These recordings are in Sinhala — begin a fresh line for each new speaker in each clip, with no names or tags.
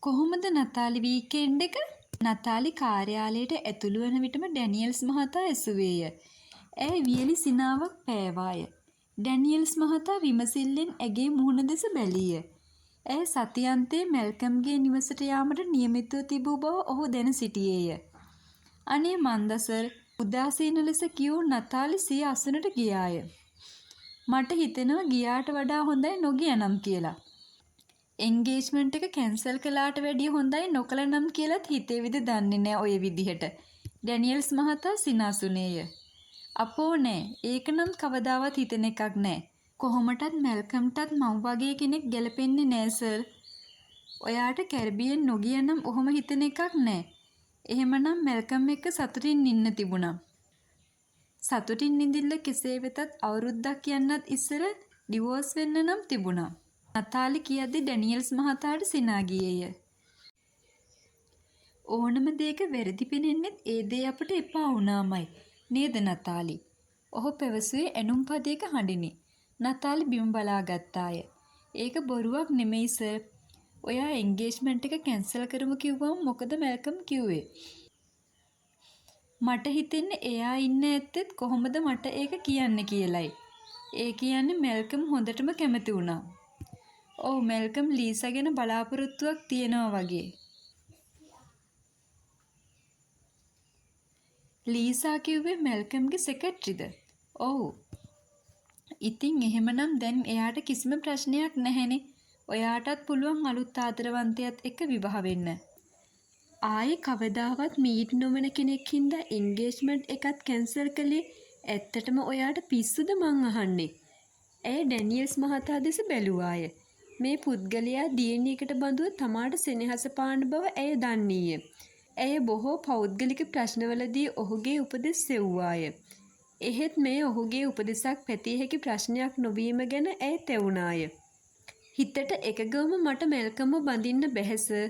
කොහොමද නතාලි වීකෙන්ඩ් එක? නතාලි කාර්යාලයට ඇතුළු වන විටම ඩැනියල්ස් මහතා ඇසුවේය. ඇය වියලි සිනාවක් පෑවාය. ඩැනියල්ස් මහතා විමසිල්ලෙන් ඇගේ මුහුණ දෙස බැලීය. ඇය සතියන්තයේ මැල්කම්ගේ නිවසට යාමට නියමිතව තිබූ බව ඔහු දැන සිටියේය. අනේ මන්ද සර්, උදාසීන ලෙස කියූ නතාලි සිය අසුනට ගියාය. මට හිතෙනවා ගියාට වඩා හොඳයි නොගියනම් කියලා. එන්ගේජ්මන්ට් එක කැන්සල් කළාට වැඩිය හොඳයි නොකළ නම් කියලාත් හිතේවිද දන්නේ නෑ ඔය විදිහට. ඩැනියල්ස් මහතා සිනාසුනේය. අපෝ නෑ, ඒක නම් කවදාවත් හිතෙන එකක් නෑ. කොහොමටත් මැල්කම්ටත් මම වගේ කෙනෙක් ගැලපෙන්නේ නෑ සර්. ඔයාට කැරිබියන් නොගිය නම් ඔහොම හිතෙන එකක් නෑ. එහෙමනම් මැල්කම් එක්ක සතුටින් ඉන්න තිබුණා. සතුටින් ඉඳිල්ල කෙසේ වෙතත් අවුරුද්දක් යන්නත් ඉස්සර ඩිවෝස් වෙන්න නම් තිබුණා. නතාලි කියද්දි ඩැනියල්ස් මහතාට සිනා ගියේය. ඕනම දෙයක වැරදි පෙනෙන්නෙත් ඒ දේ අපට එපා වුණාමයි නේද නතාලි? ඔහු පැවසුවේ ඇනුම් පදයක හඬිනි. නතාලි බිම බලා ගත්තාය. ඒක බොරුවක් නෙමෙයි සර්. ඔයා එන්ගේජ්මන්ට් එක කැන්සල් කරමු කිව්වම මොකද මැල්කම් කිව්වේ? මට හිතෙන්නේ එයා ඉන්න ඇත්තෙත් කොහොමද මට ඒක කියන්නේ කියලයි. ඒ කියන්නේ මැල්කම් හොඳටම කැමති වුණා. ඔව්, මැල්කම් ලීසා ගැන බලාපොරොත්තුවක් තියෙනවා වගේ. ලීසා කිව්වේ මැල්කම්ගේ සෙක්‍රටරිද? ඔව්. ඉතින් එහෙමනම් දැන් එයාට කිසිම ප්‍රශ්නයක් නැහැනේ. ඔයාටත් පුළුවන් අලුත් ආදරවන්තයත් එක්ක විවාහ වෙන්න. ආයේ කවදාවත් මීට් නොවන කෙනෙක් හින්දා එන්ගේජ්මන්ට් එකත් කැන්සල් කළේ ඇත්තටම ඔයාට පිස්සුද මං අහන්නේ? ඇය ඩැනියල්ස් මහතා දෙස බැලුවාය. මේ පුද්ගලයා දියණියකට බඳුව තමාට සෙනෙහස පාන බව ඇය දන්නීය. ඇය බොහෝ පෞද්ගලික ප්‍රශ්නවලදී ඔහුගේ උපදෙස් සෙව්වාය. එහෙත් මේ ඔහුගේ උපදෙසක් පැතිය හැකි ප්‍රශ්නයක් නොවීම ගැන ඇය තැවුනාය. හිතට එකගවම මට මැල්කම්ව බඳින්න බැහැ සර්.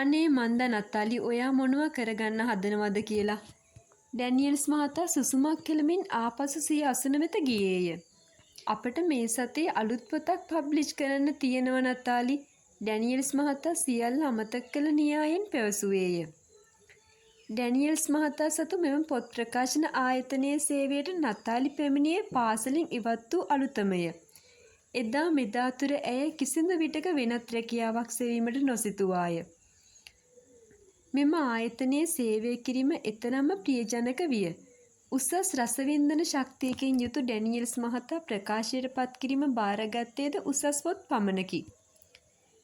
අනේ මන්ද නතාලි, ඔයා මොනවා කරගන්න හදනවද කියලා. ඩැනියල්ස් මහතා සුසුමක් කෙලමින් ආපසු සිය අසුන වෙත ගියේය. අපට මේ සතියේ අලුත් පොතක් පබ්ලිෂ් කරන්න තියෙනවා නතාලි. ඩැනියල්ස් මහතා සියල්ල අමතක කළ න්‍යායෙන් පැවසුවේය. ඩැනියල්ස් මහතා සතු මෙම පොත් ප්‍රකාශන ආයතනයේ සේවයට නතාලි පැමිණියේ පාසලින් ඉවත් වූ අලුතමය. එදා මෙදා තුර ඇය කිසිදු විටක වෙනත් රැකියාවක් සෙවීමට නොසිතුවාය. මෙම ආයතනයේ සේවය කිරීම එතරම්ම ප්‍රියජනක විය. උසස් රසවින්දන ශක්තියකින් යුතු ඩැනියල්ස් මහතා ප්‍රකාශයට පත් කිරීම බාරගත්තේද උසස් පොත් පමණකි.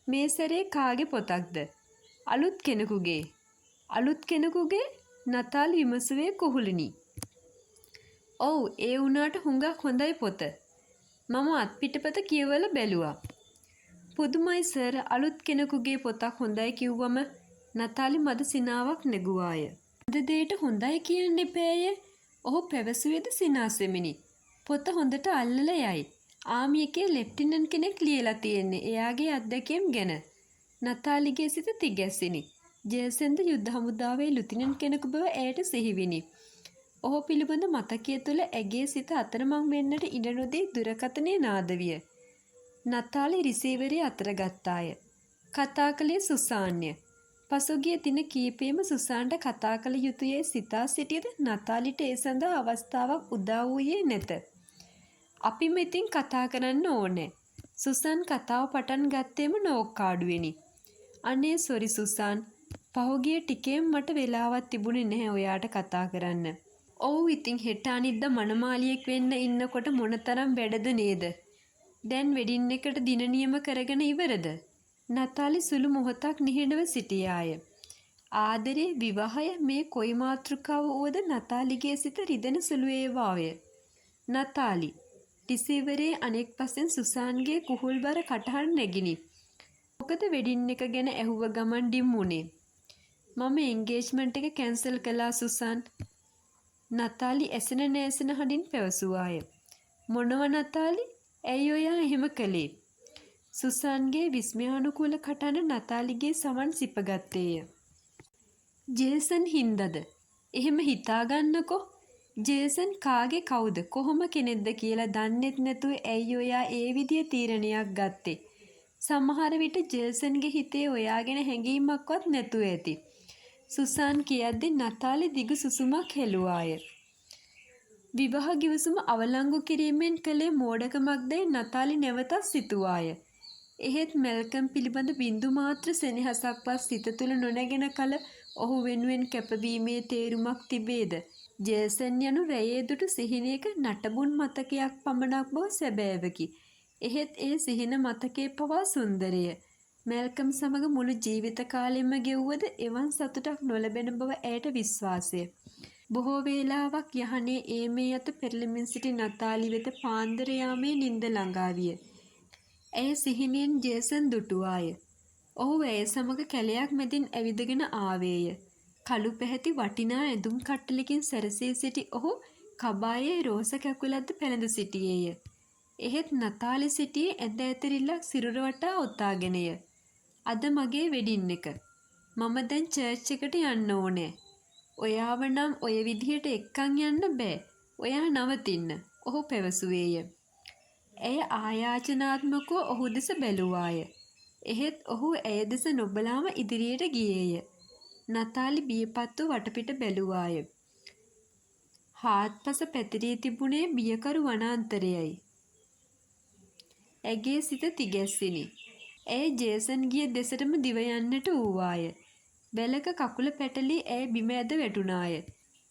මේ සැරේ කාගේ පොතක්ද? අලුත් කෙනෙකුගේ. අලුත් කෙනෙකුගේ? නතාලි විමසුවේ කුහුලිනි. ඔව්, ඒ වුණාට හුඟක් හොඳයි පොත. මම අත්පිටපත කියවලා බැලුවා. පුදුමයි සර්, අලුත් කෙනෙකුගේ පොතක් හොඳයි කිව්වම නතාලි මද සිනාවක් නැගුවාය. අද දෙයට හොඳයි කියන්න එපෑය. ඔහු පැවසුවේද සිනාසෙමිනි. පොත හොඳට අල්ලලා යයි. ආමි එකේ ලෙෆ්ටිනන්ට් කෙනෙක් ලියලා තියෙන්නේ එයාගේ අත්දැකීම් ගැන. නතාලිගේ සිත තිගැස්සිනි. ජේසන්ද යුද්ධ හමුදාවේ ලුතිනන්ට් කෙනෙකු බව ඇයට සිහිවිනි. ඔහු පිළිබඳ මතකය තුළ ඇගේ සිත අතරමං වෙන්නට ඉඩ නොදී දුරකථනය නාද විය. නතාලි රිසීවරය අතර ගත්තාය. කතා කළේ සුසාන්ය. පසුගිය දින කීපෙම සුසාන්ට කතා කළ යුතුයේ සිතා සිටියද නතාලිට ඒ සඳහා අවස්ථාවක් උදා වූයේ නැත. අපිම ඉතින් කතා කරන්න ඕනේ. සුසාන් කතාව පටන් ගත්තේම නෝක්කාඩුවෙනි. අනේ සොරි සුසාන්, පහුගිය ටිකේම මට වෙලාවක් තිබුණේ නැහැ ඔයාට කතා කරන්න. ඔව්, ඉතින් හෙට අනිද්දා මනමාලියෙක් වෙන්න ඉන්නකොට මොනතරම් වැඩද නේද? දැන් වෙඩින් එකට දින නියම කරගෙන ඉවරද? නතාලි සුළු මොහොතක් නිහඬව සිටියාය. ආදරේ, විවාහය, මේ කොයි මාතෘකාව වුවද නතාලිගේ සිත රිදෙන සුළු ඒවාය. නතාලි. රිසීවරයේ අනෙක් පසෙන් සුසාන්ගේ කුහුල්බර කටහඬ නැගිනි. මොකද වෙඩින් එක ගැන ඇහුව ගමන් ඩිම්මුනේ. මම එන්ගේජ්මන්ට් එක කැන්සල් කළා සුසාන්. නතාලි ඇසෙන නෑසෙන හඬින් පැවසුවාය. මොනව නතාලි? ඇයි ඔයා එහෙම කළේ? සුසාන්ගේ විස්මයානුකූල කටහඬ නතාලිගේ සමන් සිපගත්තේය. ජේසන් හින්දද? එහෙම හිතාගන්නකෝ. ජේසන් කාගේ කවුද කොහොම කෙනෙක්ද කියලා දන්නෙත් නැතුව ඇයි ඔයා ඒ විදිය තීරණයක් ගත්තේ?
සමහර විට ජේසන්ගේ හිතේ ඔයාගෙන හැඟීමක්වත් නැතුව ඇති. සුසාන් කියද්දි නතාලි දිගු සුසුමක් හෙළුවාය. විවාහ ගිවිසුම අවලංගු කිරීමෙන් කළේ මෝඩකමක්දැයි නතාලි නැවතත් සිතුවාය. එහෙත් මැල්කම් පිළිබඳ බින්දු මාත්‍ර සෙනෙහසක්වත් සිත තුළ නොනැගෙන කල ඔහු වෙනුවෙන් කැපවීමේ තේරුමක් තිබේද? ජේසන් යනු රැයේ දුටු සිහිනයක නටබුන් මතකයක් පමණක් බව සැබෑවකි. එහෙත් ඒ සිහින මතකයේ පවා සුන්දරය. මැල්කම් සමග මුළු ජීවිත කාලෙම ගෙව්වද එවන් සතුටක් නොලැබෙන බව ඇයට විශ්වාසය. බොහෝ වේලාවක් යහනේ ඒ මේ අත පෙරළමින් සිටි නතාලි වෙත පාන්දර යාමේ නිින්ද ළඟා විය. ඇය සිහිනෙන් ජේසන් දුටුවාය. ඔහු ඇය සමග කැලයක් මැදින් ඇවිදගෙන ආවේය. කළු පැහැති වටිනා ඇඳුම් කට්ටලකින් සැරසී සිටි ඔහු කබායේ රෝස කැකුලක්ද පැළඳ සිටියේය. එහෙත් නතාලි සිටියේ ඇඳ ඇතිරිල්ලක් සිරුර වටා ඔතාගෙනය. අද මගේ වෙඩින් එක. මම දැන් චර්ච් එකට යන්න ඕනේ. ඔයාව නම් ඔය විදිහට එක්කන් යන්න බෑ. ඔයා නවතින්න. ඔහු පැවසුවේය. ඇය ආයාචනාත්මකව ඔහු දෙස බැලුවාය. එහෙත් ඔහු ඇය දෙස නොබලාම ඉදිරියට ගියේය. නතාලි බියපත්ව වටපිට බැලුවාය. හාත්පස පැතිරී තිබුණේ බියකරු වනාන්තරයයි. ඇගේ සිත තිගැස්සිනි. ඇය ජේසන් ගිය දෙසටම දිව යන්නට වූවාය. වැලක කකුල පැටලී ඇය බිම ඇද වැටුණාය.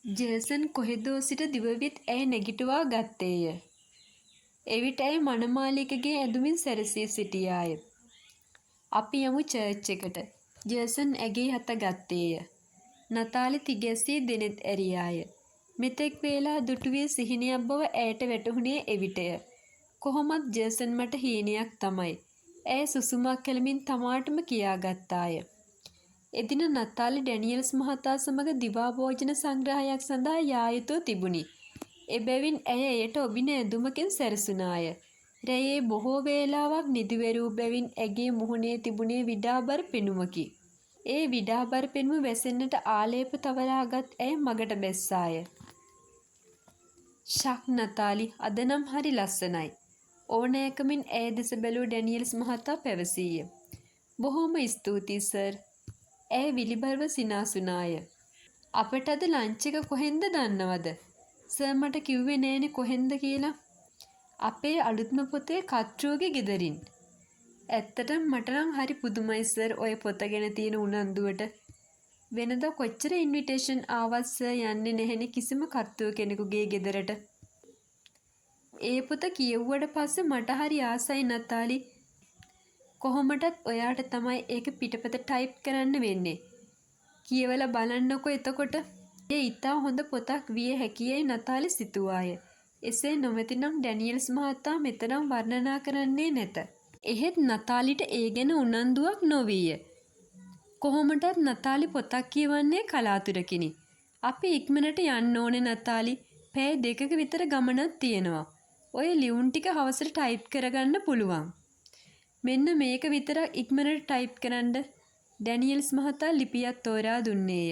ජේසන් කොහෙදෝ සිට දිවවිත් ඇය නැගිටුවා ගත්තේය. එවිට ඇය මනමාලිකගේ ඇඳුමින් සැරසී සිටියාය. අපි යමු චර්ච් එකට. ජේසන් ඇගේ හත ගත්තේය. නතාලි තිගැස්සී දෙනෙත් ඇරියාය. මෙතෙක් වේලා දුටුවේ සිහිනයක් බව ඇයට වැටහුණේ එවිටය. කොහොමත් ජේසන් මට හීනයක් තමයි. ඇය සුසුමක් කැලමින් තමාටම කියාගත්තාය. එදින නතාලි ඩැනියල්ස් මහතා සමග දිවා භෝජන සංග්‍රහයක් සඳහා යා යුතුව තිබුණි. එබැවින් ඇය එයට ඔබින ඇඳුමකින් සැරසුනාය. රැයේ බොහෝ වේලාවක් නිදිවැරූ බැවින් ඇගේ මුහුණේ තිබුණේ විඩාබර පෙනුමකි. ඒ විඩාබර පෙනුම වැසෙන්නට ආලේප තවරාගත් ඇය මගට බැස්සාය. ෂක් නතාලි, අද නම් හරි ලස්සනයි. ඕනෑකමින් ඇය දෙස බැලූ ඩැනියල්ස් මහතා පැවසීය. බොහෝම ස්තුතියි සර්. ඇය විලිබරව සිනාසුනාය. අපට අද ලන්ච් එක කොහෙන්ද දන්නවද? සර් මට කිව්වේ නෑනේ කොහෙන්ද කියලා. අපේ අලුත්ම පොතේ කත්රෝගේ ගෙදරින්. ඇත්තටම මට නම් හරි පුදුමයි සර් ඔය පොත ගැන තියෙන උනන්දුවට. වෙනදා කොච්චර ඉන්විටේෂන් ආවත් සර් යන්නේ නැහෙනේ කිසිම කර්තෘ කෙනෙකුගේ ගෙදරට. ඒ පොත කියෙව්වට පස්සේ මට හරි ආසයි නතාලි. කොහොමටත් ඔයාට තමයි ඒක පිටපත ටයිප් කරන්න වෙන්නේ. කියවලා බලන්නකො එතකොට. ඒ ඉතා හොඳ පොතක් විය හැකියයි නතාලි සිතුවාය. එසේ නොමැතිනම් ඩැනියල්ස් මහතා මෙතරම් වර්ණනා කරන්නේ නැත. එහෙත් නතාලිට ඒ ගැන උනන්දුවක් නොවීය. කොහොමටත් නතාලි පොතක් කියවන්නේ කලාතුරකිනි. අපි ඉක්මනට යන්න ඕනේ නතාලි. පැය 2ක විතර ගමනක් තියෙනවා. ඔය ලියුම් ටික හවසට ටයිප් කරගන්න පුළුවන්. මෙන්න මේක විතරක් ඉක්මනට ටයිප් කරන්න. ඩැනියල්ස් මහතා ලිපියක් තෝරා දුන්නේය.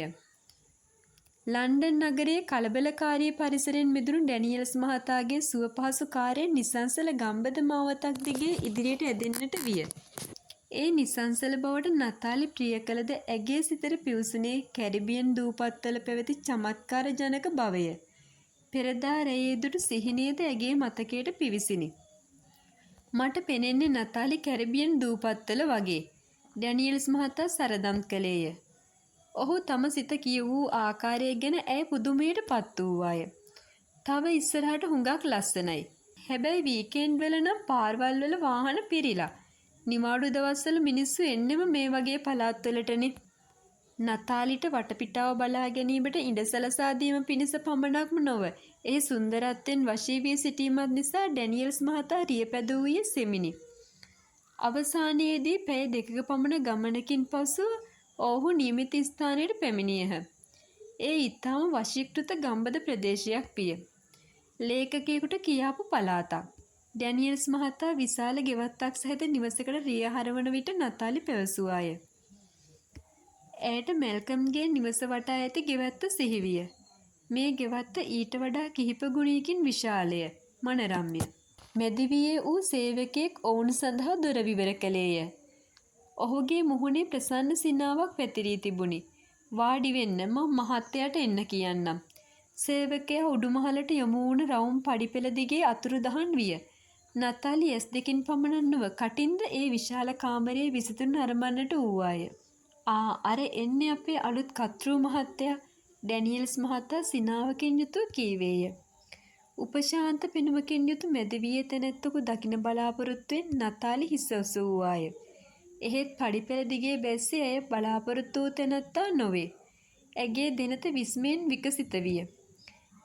ලන්ඩන් නගරයේ කලබලකාරී පරිසරයෙන් මිදුණු ඩැනියල්ස් මහතාගේ සුවපහසු කාර්යයෙන් නිසංසල ගම්බද මාවතක් දිගේ ඉදිරියට ඇදෙන්නට විය. ඒ නිසංසල බවට නතාලි ප්‍රිය කළද ඇගේ සිතට පිවිසුනේ කැරිබියන් දූපත්වල පැවති චමත්කාර ජනක බවය. පෙරදා රැයේ දුටු සිහිනයද ඇගේ මතකයට පිවිසිනි. මට පෙනෙන්නේ නතාලි කැරිබියන් දූපත්වල වගේ. ඩැනියල්ස් මහතා සරදම් කළේය. ඔහු තම සිත කියවූ ආකාරය ගැන ඇය පුදුමයට පත් වූවාය. තව ඉස්සරහට හුඟක් ලස්සනයි. හැබැයි වීකෙන්ඩ් වල නම් පාරවල් වල වාහන පිරිලා. නිවාඩු දවස්වල මිනිස්සු එන්නෙම මේ වගේ පළාත්වලටනේ. නතාලිට වටපිටාව බලා ගැනීමට ඉඩ සලසා දීම පිණිස පමණක්ම නොව, ඒ සුන්දරත්වයෙන් වශී වී සිටීමත් නිසා ඩැනියල්ස් මහතා රියපැදවූයේ සෙමිනි. අවසානයේදී පැය 2ක පමණ ගමනකින් පසු ඔහු නියමිත ස්ථානයට පැමිණියහ. ඒ ඊටම වශීකృత ගම්බද ප්‍රදේශයක් විය. ලේඛකයෙකුට කියාපු පළාතක්. ඩැනියල්ස් මහතා විශාල ගෙවත්තක් සහිත නිවසකට රිය හරවන විට නතාලි පැවසුවාය. ඇයට මැල්කම්ගේ නිවස වටා ඇති ගෙවත්ත සිහිවිය. මේ ගෙවත්ත ඊට වඩා කිහිප ගුණයකින් විශාලය, මනරම්ය. මෙදිවියේ වූ සේවකයෙක් ඔවුන් සඳහා දොර විවර කළේය. ඔහුගේ මුහුණේ ප්‍රසන්න සිනාවක් පැතිරී තිබුණි. වාඩි වෙන්න මම මහත්තයාට එන්න කියන්නම්. සේවකයා උඩුමහලට යොමු වුණ රවුම් පඩිපෙළ දිගේ අතුරුදහන් විය. නතාලි ඇස් දෙකින් පමණක් නොව කටින්ද ඒ විශාල කාමරයේ විසිතුරු නරඹන්නට වූවාය. අර එන්නේ අපේ අලුත් කතෘ මහත්තයා, ඩැනියල්ස් මහතා සිනාවකින් යුතුව කීවේය. උපශාන්ත පෙනුමකින් යුතු මැදිවියේ තැනැත්තෙකු දකින බලාපොරොත්තුවෙන් නතාලි හිස ඔසවුවාය. එහෙත් පඩිපෙළ දිගේ බැස්සේ ඇය බලාපොරොත්තු වූ තැනැත්තා නොවේ. ඇගේ දෙනත විස්මයෙන් විකසිත විය.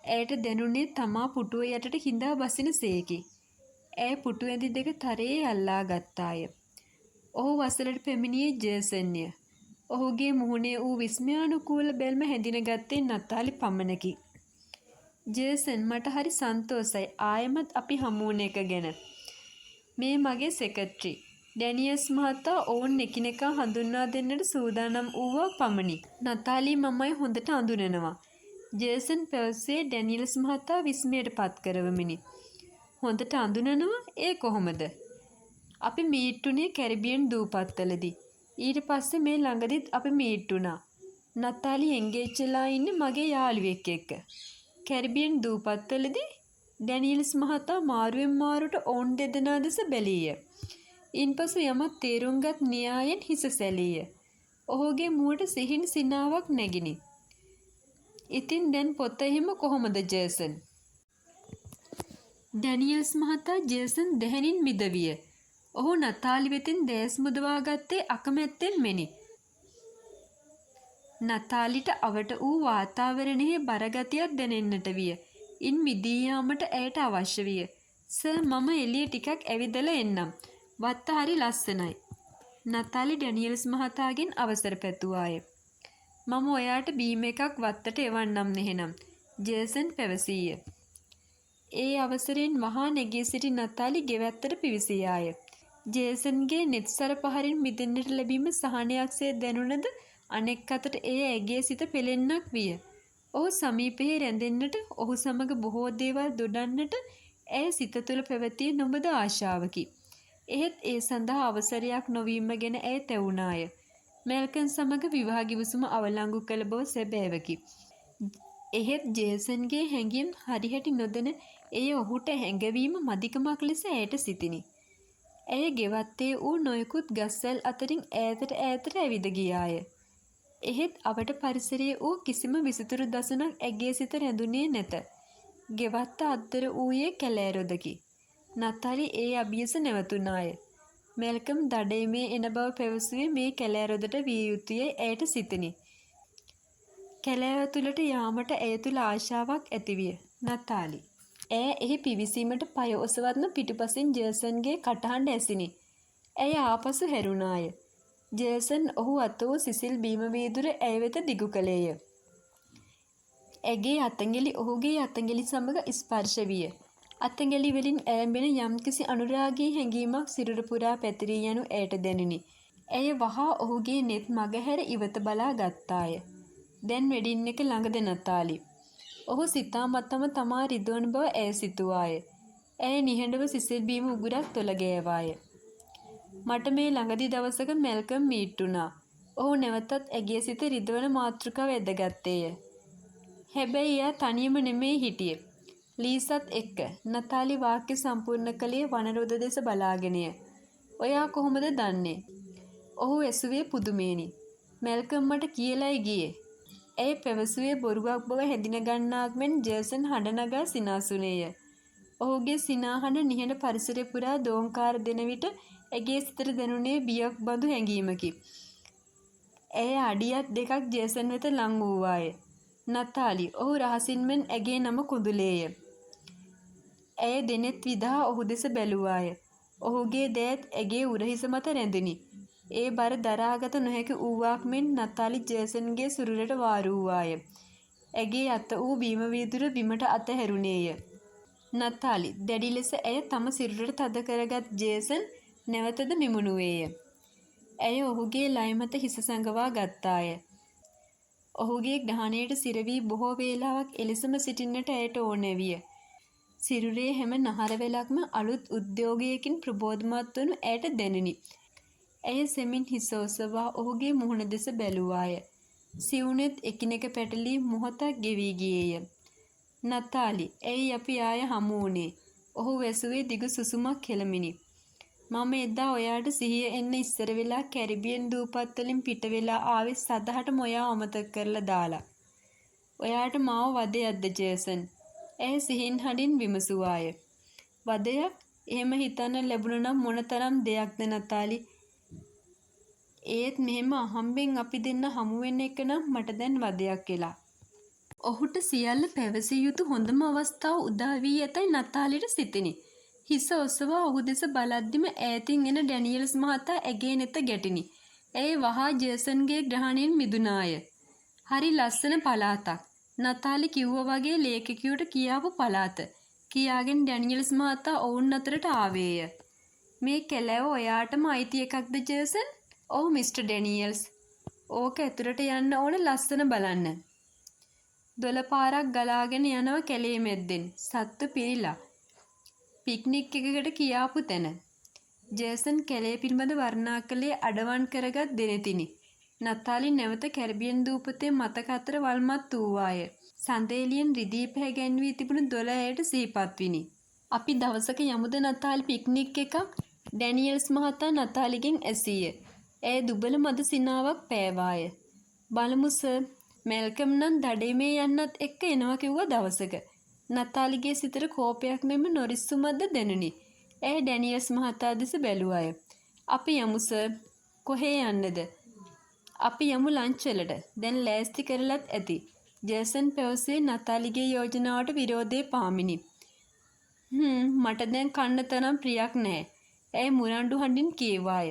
ඇයට දැනුනේ තමා පුටුව යටට හිඳා බසින සේකි. ඇය පුටු ඇඳි දෙක තරයේ අල්ලා ගත්තාය. ඔහු වසලට පැමිණියේ ජේසන්ය. ඔහුගේ මුහුණේ වූ විස්මයානුකූල බැල්ම හැඳිනගත්තේ නතාලි පමණකි. ජේසන්, මට හරි සන්තෝසයි ආයෙමත් අපි හමු වුණ එක ගැන. මේ මගේ සෙක්‍රටරි. ඩැනියල්ස් මහතා ඔවුන් එකිනෙකා හඳුන්වා දෙන්නට සූදානම් වූවා පමණි. නතාලි මමයි හොඳට අඳුනනවා. ජේසන් පැවසුවේ ඩැනියල්ස් මහතා විස්මයට පත් කරවමිනි. හොඳට අඳුනනවා? ඒ කොහොමද? අපි මීට්ටුනේ කැරිබියන් දූපත්වලදී. ඊට පස්සේ මේ ළඟදිත් අපි මීට්ටුනා. නතාලි එන්ගේජ් වෙලා ඉන්නේ මගේ යාළුවෙක් එක්ක. කැරිබියන් දූපත්වලදී? ඩැනියල්ස් මහතා මාරුවෙන් මාරුට ඔවුන් දෙදෙනා දෙස බැලීය. ඉන්පසු යමක් තේරුම්ගත් න්‍යායෙන් හිස සැලීය. ඔහුගේ මුවට සිහින් සිනාවක් නැගිනි. ඉතින් දැන් පොත එහෙම කොහොමද ජේසන්? ඩැනියල්ස් මහතා ජේසන් දැහැනින් මිදවිය. ඔහු නතාලි වෙතින් දැස් මුදවා ගත්තේ අකමැත්තෙන් මෙනි. නතාලිට අවට වූ වාතාවරණයේ බරගතියක් දැනෙන්නට විය. ඉන් මිදී යාමට ඇයට අවශ්‍ය විය. සර්, මම එළිය ටිකක් ඇවිදලා එන්නම්. වත්ත හරි ලස්සනයි. නතාලි ඩැනියල්ස් මහතාගෙන් අවසර පැතුවාය. මම ඔයාට බීම එකක් වත්තට එවන්නම් නෙහෙනම්, ජේසන් පැවසීය. ඒ අවසරයෙන් වහා නැගී සිටි නතාලි ගෙවැත්තට පිවිසියාය. ජේසන්ගේ නෙත්සර පහරින් මිදෙන්නට ලැබීම සහනයක්සේ දැනුණද අනෙක් අතට එය ඇගේ සිත පෙළෙන්නක් විය. ඔහු සමීපයේ රැඳෙන්නට, ඔහු සමග බොහෝ දේවල් දොඩන්නට ඇය සිත තුළ පැවතිය නොබද ආශාවකි. එහෙත් ඒ සඳහා අවසරයක් නොවීම ගැන ඇය තැවුණාය. මැල්කම් සමග විවාහ ගිවිසුම අවලංගු කළ බව සැබෑවකි. එහෙත් ජේසන්ගේ හැඟීම් හරිහැටි නොදැන එය ඔහුට හැඟවීම මදිකමක් ලෙස ඇයට සිතිනි. ඇය ගෙවත්තේ වූ නොයෙකුත් ගස්වැල් අතරින් ඈතට ඇවිද ගියාය. එහෙත් අවට පරිසරයේ වූ කිසිම විසිතුරු දසුනක් ඇගේ සිත රැඳුනේ නැත. ගෙවත්ත අද්දර වූයේ කැලෑරොදකි. නතාලි ඒ අභියස නැවතුනාය. මැල්කම් දඩයමේ එන බව පැවසුවේ මේ කැලෑරොදට විය යුතුයයි ඇයට සිතිනි. කැලෑව තුළට යාමට ඇය තුළ ආශාවක් ඇතිවිය. නතාලි. ඇය එහි පිවිසීමට පය ඔසවත්ම පිටුපසින් ජේසන්ගේ කටහඬ ඇසිනි. ඇය ආපසු හැරුණාය. ජේසන් ඔහු අත වූ සිසිල් බීම වීදුර ඇය වෙත දිගු කළේය. ඇගේ අතංගෙලි ඔහුගේ අතංගෙලි සමග ස්පර්ශ විය. අතංගෙලි වලින් ඈඹෙන යම්කිසි අනුරාගී හැඟීමක් සිරුර පුරා පැතිරී යනු ඇයට දැනුනි. ඇය වහා ඔහුගේ නෙත් මගහැර ඉවත බලා ගත්තාය. දැන් වෙඩින් එක ළඟද නතාලි? ඔහු සිතාමතම තමා රිදවන බව ඇය සිතුවාය. ඇය නිහඬව සිසිල් බීම උගුරක් තොල ගෑවාය. මට මේ ළඟදි දවසක මැල්කම් මීට්ටුනා. ඔහු නැවතත් ඇගේ සිත රිදවන මාතෘකාව ඇදගත්තේය. හැබැයි එයා තනියම නෙමෙයි හිටියේ. ලීසත් එක්ක. නතාලි වාක්‍ය සම්පූර්ණ කළේ වනරොද දෙස බලාගෙනය. ඔයා කොහොමද දන්නේ? ඔහු ඇසුවේ පුදුමේනි. මැල්කම් මට කියලයි ගියේ. ඇය පැවසුවේ බොරුවක් බව හැඳින ගන්නාක් මෙන් ජේසන් හඬ නගා සිනාසුනේය. ඔහුගේ සිනාහඬ නිහඬ පරිසරය පුරා දෝංකාර දෙන විට ඇගේ සිතට දැනුනේ බියක් බඳු හැඟීමකි. ඇය අඩියක් දෙකක් ජේසන් වෙත ලං වූවාය. නතාලි. ඔහු රහසින් මෙන් ඇගේ නම කුඳුලේය. ඇය දෙනෙත් විදහා ඔහු දෙස බැලුවාය. ඔහුගේ දෑත් ඇගේ උරහිස මත රැඳුනි. ඒ බර දරාගත නොහැකි වූවාක් මෙන් නතාලි ජේසන්ගේ සුරුරට වාරු වූවාය. ඇගේ අත වූ බීම වීදුර බිමට අතහැරුණේය. නතාලි. දැඩි ලෙස ඇය තම සිරුරට තද කරගත් ජේසන් නැවතද මිමුණුවේය. ඇය ඔහුගේ ලය මත හිස සඟවා ගත්තාය. ඔහුගේ ග්‍රහණයට සිරවී බොහෝ වේලාවක් එලෙසම සිටින්නට ඇයට ඕනෑ විය. සිරුරේ හැම නහර වෙලක්ම අලුත් උද්‍යෝගයකින් ප්‍රබෝධමත් වනු ඇයට දැනිනි. ඇය සෙමින් හිස ඔසවා ඔහුගේ මුහුණ දෙස බැලුවාය. සිවුනෙත් එකිනෙක පැටලී මොහොතක් ගෙවී ගියේය. නතාලි, ඇයි අපි ආය හමු වුණේ? ඔහු වැසුවේ දිගු සුසුමක් කෙළමිනි. මම එදා ඔයාට සිහිය එන්න ඉස්සර වෙලා කැරිබියන් දූපත් වලින් පිට වෙලා ආවේ සදහටම ඔයා අමතක කරලා දාලා. ඔයාට මාව වදයක්ද ජේසන්? ඇය සිහින් හඬින් විමසුවාය. වදයක්? එහෙම හිතන්න ලැබුණ නම් මොනතරම් දෙයක්ද නතාලි? ඒත් මෙහෙම අහම්බෙන් අපි දෙන්න හමු වෙන එක නම් මට දැන් වදයක් කියලා. ඔහුට සියල්ල පැවසිය යුතු හොඳම අවස්ථාව උදා වී ඇතයි නතාලිට සිතිනි. හිස ඔසවා ඔහු දෙස බලද්දිම ඈතින් එන ඩැනියල්ස් මහතා ඇගේ නෙත ගැටිනි. ඇය වහා ජේසන්ගේ ග්‍රහණයෙන් මිදුනාය. හරි ලස්සන පළාතක්. නතාලි කිව්වා වගේ ලේඛකයාට කියාපු පළාත. කියාගෙන ඩැනියල්ස් මහතා ඔවුන් අතරට ආවේය. මේ කැලෑව ඔයාටම අයිති එකක්ද ජේසන්? ඔව් මිස්ටර් ඩැනියල්ස්. ඕක ඇතුළට යන්න ඕන ලස්සන බලන්න. දොළ පාරක් ගලාගෙන යනවා කැලේ මැද්දෙන්. සත්තු පිරිලා. පික්නික් එකකට කියාපු තැන. ජේසන් කැලේ පිළිබඳ වර්ණනා කළේ අඩවන් කරගත් දෙනෙතිනි. නතාලි නැවත කැරිබියන් දූපතේ මතක අතර වල්මත් වූවාය. සඳේලියෙන් රිදී පැහැගැන්වී තිබුණු දොළ ඇයට සිහිපත් විනි. අපි දවසක යමුද නතාලි පික්නික් එකක්? ඩැනියල්ස් මහතා නතාලිගෙන් ඇසීය. ඇය දුබල මද සිනාවක් පෑවාය. බලමු සර්. මැල්කම් නම් දඩයමේ යන්නත් එක්ක එනවා කිව්වා දවසක. නතාලිගේ සිතට කෝපයක් මෙම නොරිස්සුමක්ද දැනුනි. ඇය ඩැනියල්ස් මහතා දෙස බැලුවාය. අපි යමු සර්. කොහේ යන්නද? අපි යමු ලන්ච් වලට. දැන් ලෑස්ති කරලත් ඇති. ජේසන් පැවසුවේ නතාලිගේ යෝජනාවට විරෝධයේ පාමිනි. මට දැන් කන්න තරම් ප්‍රියක් නැහැ. ඇය මුරණ්ඩු හඬින් කීවාය.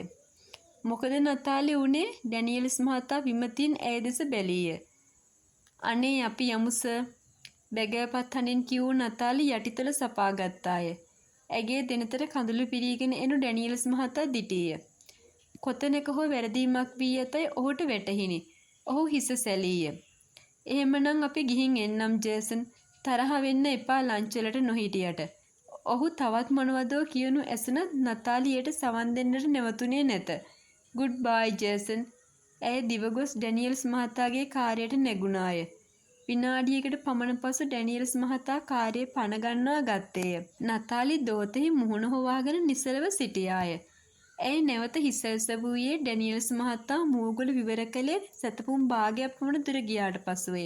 මොකද නතාලි උනේ? ඩැනියල්ස් මහතා විමතියෙන් ඇය දෙස බැලීය. අනේ අපි යමු සර්. බැගෑපත් හඬින් කියූ නතාලි යටිතල සපා ගත්තාය. ඇගේ දෙනතට කඳුළු පිරීගෙන එනු ඩැනියල්ස් මහතා දිටීය. කොතැනක හෝ වැරදීමක් වී ඇතයි ඔහුට වැටහිනි. ඔහු හිස සැලීය. එහෙමනම් අපි ගිහින් එන්නම් ජේසන්. තරහ වෙන්න එපා ලන්ච් වලට නොහිටියට. ඔහු තවත් මොනවදෝ කියනු ඇසුණත් නතාලියට සවන් දෙන්නට නැවතුනේ නැත. ගුඩ් බයි ජේසන්. ඇය දිවගොස් ඩැනියල්ස් මහතාගේ කාර්යයට නැගුණාය. විනාඩියකට පමණ පසු ඩැනියල්ස් මහතා කාර්යය පණ ගන්වා ගත්තේය. නතාලි දෝතෙහි මුහුණ හොවාගෙන නිසලව සිටියාය. ඇය නැවත හිස එසවුයේ ඩැනියල්ස් මහතා මූගුල විවර කළේ සැතපුම් භාගයක් පමණ දුර ගියාට පසුවය.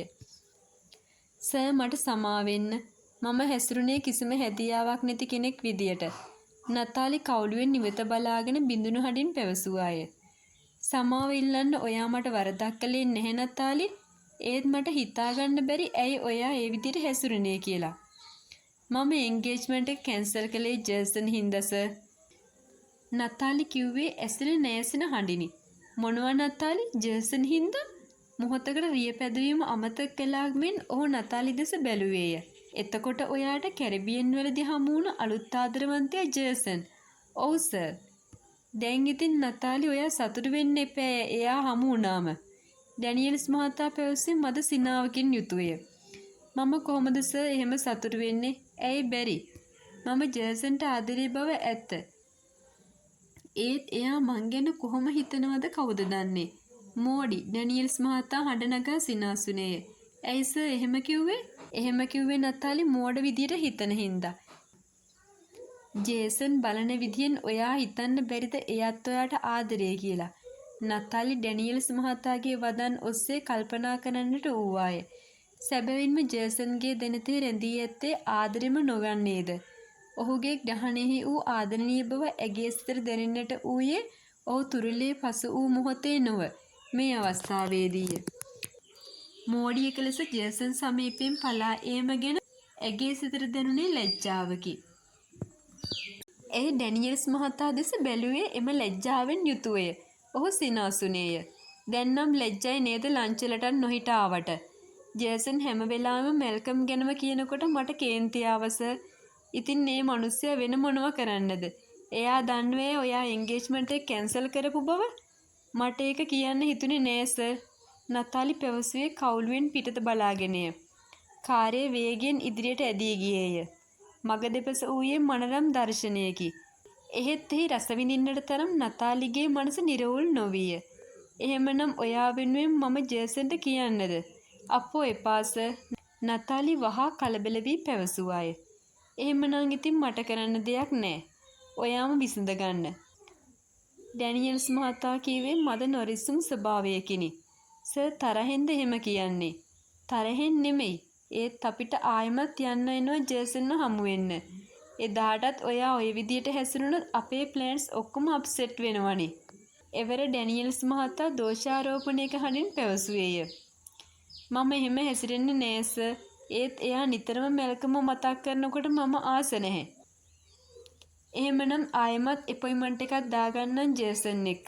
සර් මට සමා වෙන්න. මම හැසිරුණේ කිසිම හැදියාවක් නැති කෙනෙක් විදියට. නතාලි කවුළුවෙන් නිවත බලාගෙන බිඳුණු හඬින් පැවසුවාය. සමාව ඉල්ලන්න ඔයා මට වරදක් කළේ නැහැ නතාලි. ඒත් මට හිතාගන්න බැරි ඇයි ඔයා ඒ විදිහට හැසිරුණේ කියලා. මම එන්ගේජ්මන්ට් එක කැන්සල් කළේ ජේසන් හින්දා සර්. නතාලි කිව්වේ ඇසෙන නෑසෙන හඬිනි. මොනවා නතාලි? ජේසන් හින්දා? මොහොතකට රිය පැදවීම අමතක කළා මෙන් ඔහු නතාලි දෙස බැලුවේය. එතකොට ඔයාට කැරිබියන් වලදී හමු වුණු අලුත් ආදරවන්තයා ජේසන්. ඔව් සර්. දැන් ඉතින් නතාලි ඔයා සතුටු වෙන්න එපා එයා හමු වුණාම. ඩැනියල්ස් මහතා පැවසුවේ මද සිනාවකින් යුතුවය. මම කොහොමද සර් එහෙම සතුටු වෙන්නේ? ඇයි බැරි? මම ජේසන්ට ආදරේ බව ඇත්ත. ඒත් එයා මං ගැන කොහොම හිතනවද කවුද දන්නේ? මෝඩි. ඩැනියල්ස් මහතා හඬ නගා සිනාසුනේය. ඇයි සර් එහෙම කිව්වේ? එහෙම කිව්වේ නතාලි මෝඩ විදියට හිතන හින්දා. ජේසන් බලන විදියෙන් ඔයා හිතන්න බැරිද එයත් ඔයාට ආදරේ කියලා? නතාලි ඩැනියල්ස් මහතාගේ වදන් ඔස්සේ කල්පනා කරන්නට වූවාය. සැබවින්ම ජේසන්ගේ දෙනතේ රැඳී ඇත්තේ ආදරෙම නොවන්නේද? ඔහුගේ ග්‍රහණයෙහි වූ ආදරණීය බව ඇගේ සිතට දැනෙන්නට වූයේ ඔහු තුරුලේ පසු වූ මොහොතේ නොව මේ අවස්ථාවේදීය. මෝඩියක ලෙස ජේසන් සමීපයෙන් පලා ඒම ගැන ඇගේ සිතට දැනුනේ ලැජ්ජාවකි. ඒ ඩැනියල්ස් මහතා දෙස බැලුවේ එම ලැජ්ජාවෙන් යුතුවය. ඔහු සිනාසුනේය. දැන් නම් ලැජ්ජයි නේද ලන්ච් වලටත් නොහිට ආවට? ජේසන් හැම වෙලාවෙම මැල්කම් ගැනම කියනකොට මට කේන්ති ආවස. ඉතින් මේ මිනිස්සයා වෙන මොනවා කරන්නද? එයා දන්නේ ඔයා එන්ගේජ්මන්ට් එක කැන්සල් කරපු බව? මට ඒක කියන්න හිතුනේ නෑ සර්. නතාලි පැවසුවේ කවුළුවෙන් පිටත බලාගෙනය. කාර්යය වේගයෙන් ඉදිරියට ඇදී ගියේය. මග දෙපස වූයේ මනරම් දර්ශනයකි. එහෙත් එහි රස විඳින්නට තරම් නතාලිගේ මනස නිරවුල් නොවිය. එහෙමනම් ඔයා වෙනුවෙන් මම ජේසන්ට කියන්නද? අපෝ එපා සර්. නතාලි වහා කලබල වී පැවසුවාය. එහෙමනම් ඉතින් මට කරන්න දෙයක් නෑ. ඔයාම විසඳ ගන්න. ඩැනියල්ස් මහතා කීවේ මද නොරිස්සුම් ස්වභාවයකිනි. සර් තරහෙන්ද එහෙම කියන්නේ? තරහෙන් නෙමෙයි. ඒත් අපිට ආයෙමත් යන්න එනවා ජේසන්ව හමු වෙන්න. එදාටත් ඔයා ওই විදියට හැසිරුණොත් අපේ ප්ලෑන්ස් ඔක්කොම අප්සෙට් වෙනවනේ. එවර ඩැනියල්ස් මහතා දෝෂාරෝපණයක හඬින් පැවසුවේය. මම එහෙම හැසිරෙන්නේ නෑ සර්. ඒත් එයා නිතරම මැල්කම මතක් කරනකොට මම ආස නැහැ. එහෙමනම් ආයෙමත් අපොයින්ට්මන්ට් එකක් දාගන්නම් ජේසන් එක්ක.